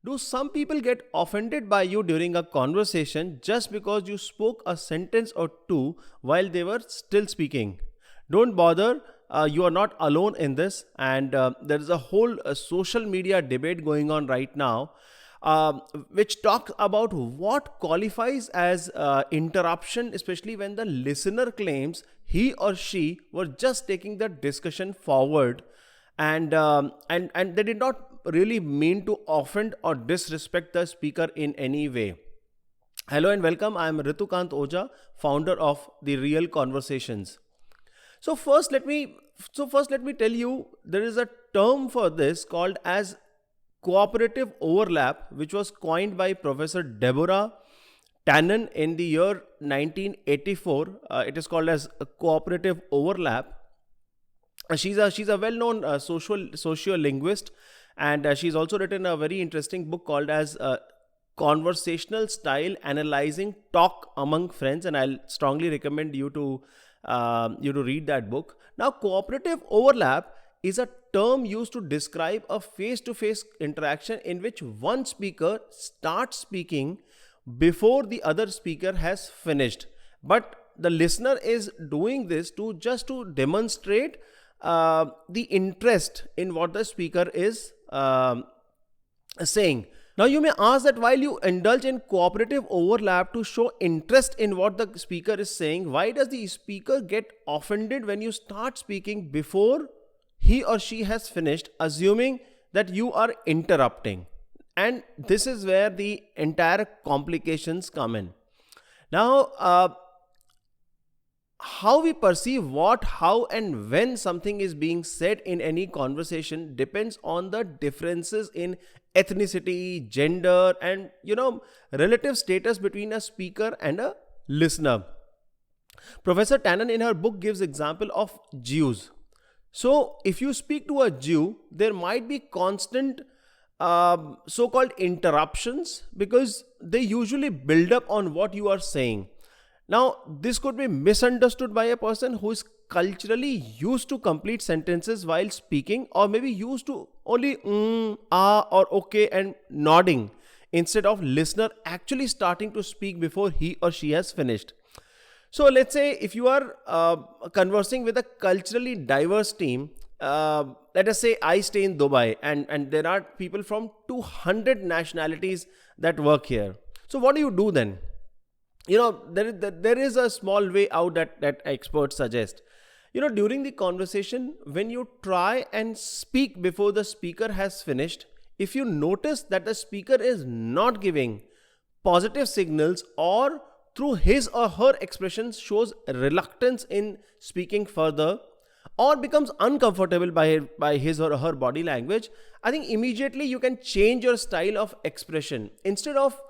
Do some people get offended by you during a conversation just because you spoke a sentence or two while they were still speaking? Don't bother, you are not alone in this, and there is a whole social media debate going on right now. Which talks about what qualifies as interruption, especially when the listener claims he or she were just taking the discussion forward, and they did not really mean to offend or disrespect the speaker in any way. Hello and welcome. I am Ritukant Oja, founder of the Real Conversations. So first let me tell you there is a term for this called as cooperative overlap, which was coined by Professor Deborah Tannen in the year 1984. It is called as a cooperative overlap. She's a well-known sociolinguist, and she's also written a very interesting book called as Conversational Style Analyzing Talk Among Friends, and I'll strongly recommend you to read that book. Now, cooperative overlap is a term used to describe a face-to-face interaction in which one speaker starts speaking before the other speaker has finished, but the listener is doing this to just to demonstrate the interest in what the speaker is saying. Now, you may ask that while you indulge in cooperative overlap to show interest in what the speaker is saying, why does the speaker get offended when you start speaking before he or she has finished, assuming that you are interrupting? And this is where the entire complications come in. Now, how we perceive what, how, and when something is being said in any conversation depends on the differences in ethnicity, gender, and relative status between a speaker and a listener. Professor Tannen in her book gives example of Jews. So if you speak to a Jew, there might be constant so-called interruptions because they usually build up on what you are saying. Now, this could be misunderstood by a person who is culturally used to complete sentences while speaking, or maybe used to only ah, or okay and nodding, instead of listener actually starting to speak before he or she has finished. So let's say if you are conversing with a culturally diverse team, let us say I stay in Dubai, and there are people from 200 nationalities that work here. So what do you do then? There is a small way out that experts suggest. During the conversation, when you try and speak before the speaker has finished, if you notice that the speaker is not giving positive signals, or through his or her expressions shows reluctance in speaking further, or becomes uncomfortable by his or her body language, I think immediately you can change your style of expression. Instead of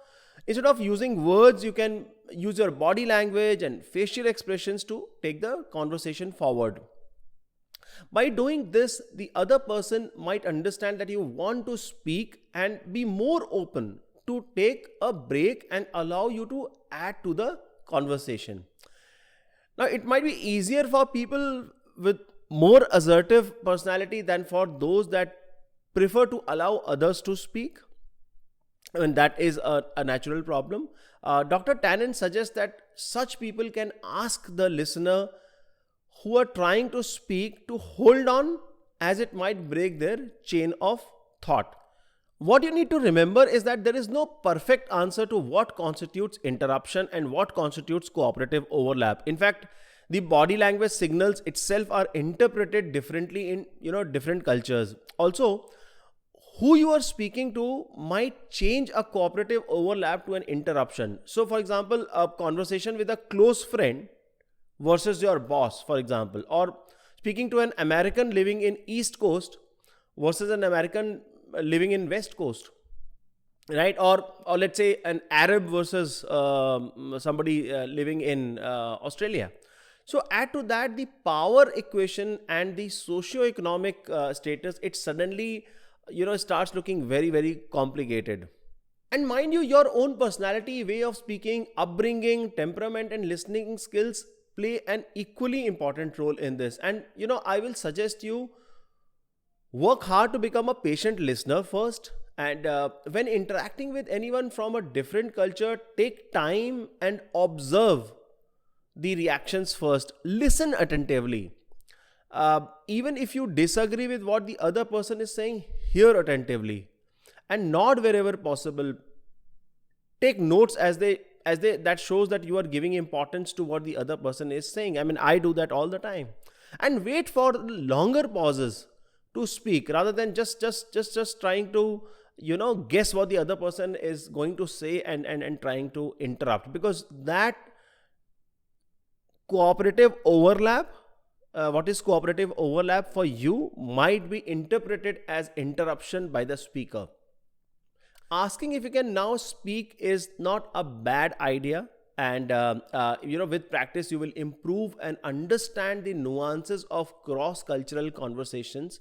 using words, you can use your body language and facial expressions to take the conversation forward. By doing this, the other person might understand that you want to speak and be more open to take a break and allow you to add to the conversation. Now, it might be easier for people with more assertive personality than for those that prefer to allow others to speak. And that is a natural problem. Dr. Tannen suggests that such people can ask the listener who are trying to speak to hold on, as it might break their chain of thought. What you need to remember is that there is no perfect answer to what constitutes interruption and what constitutes cooperative overlap. In fact, the body language signals itself are interpreted differently in different cultures. Also, who you are speaking to might change a cooperative overlap to an interruption. So, for example, a conversation with a close friend versus your boss, for example, or speaking to an American living in East Coast versus an American living in West Coast, right? Or let's say an Arab versus somebody living in Australia. So add to that the power equation and the socio-economic status, it suddenly starts looking very, very complicated. And mind you, your own personality, way of speaking, upbringing, temperament, and listening skills play an equally important role in this. And I will suggest you work hard to become a patient listener first, And when interacting with anyone from a different culture, take time and observe the reactions first. Listen attentively. Even if you disagree with what the other person is saying, hear attentively and nod wherever possible. Take notes as they that shows that you are giving importance to what the other person is saying. I mean, I do that all the time. And wait for longer pauses to speak rather than just trying to guess what the other person is going to say and trying to interrupt, because that cooperative overlap, what is cooperative overlap for you might be interpreted as interruption by the speaker. Asking if you can now speak is not a bad idea, and with practice you will improve and understand the nuances of cross cultural conversations.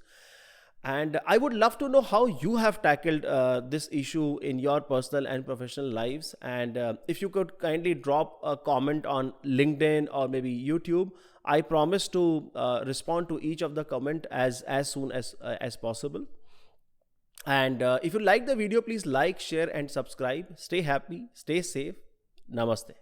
And I would love to know how you have tackled this issue in your personal and professional lives. And if you could kindly drop a comment on LinkedIn or maybe YouTube, I promise to respond to each of the comment as soon as possible. And if you like the video, please like, share, and subscribe. Stay happy, stay safe. Namaste.